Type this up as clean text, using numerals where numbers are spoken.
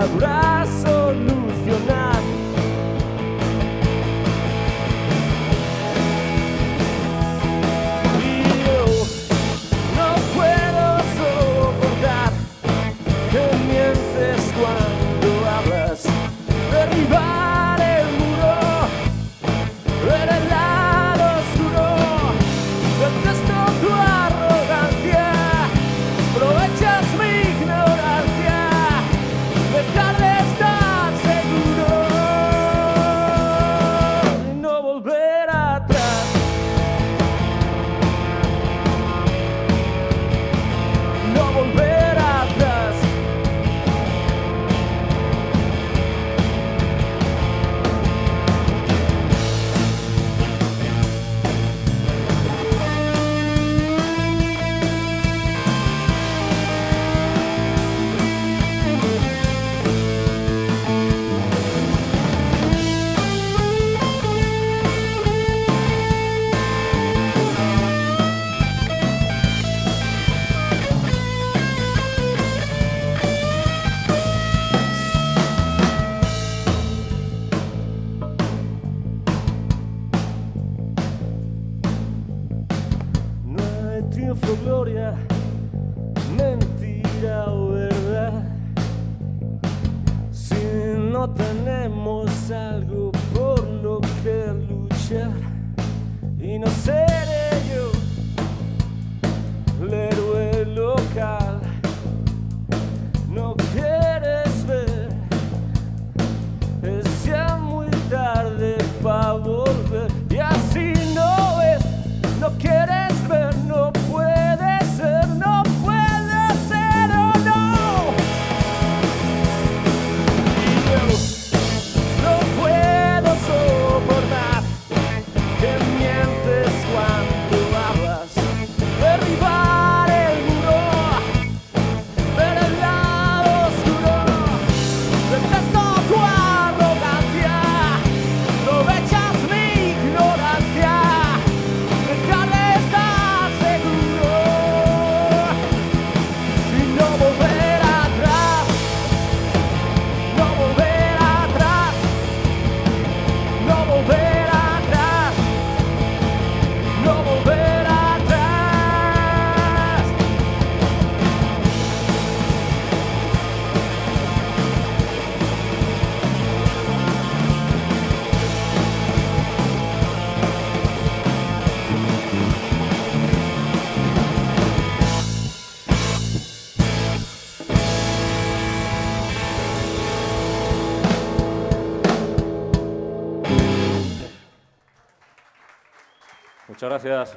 sabrá solucionar. Y yo no puedo soportar que mientes cuando hablas. Derribar el muro en el lado oscuro. Detesto tu arrogancia, aprovechas mi ignorancia. Dejar de estar seguro y no volver atrás. No volver atrás. No hay triunfo, gloria, mentira o verdad, si no tenemos algo por lo que luchar. Y no seré yo el héroe local. No quieres ver, es ya muy tarde para volver. Y así no es, no quieres ver, no puede ser, no puede ser, oh no. Y yo no puedo soportar que mientes cuando hablas. Derribar el muro en el lado oscuro. Detesto tu arrogancia, aprovechas mi ignorancia. Dejar de estar seguro y no volver atrás. No volver atrás. No volver atrás. No volver atrás. Muchas gracias.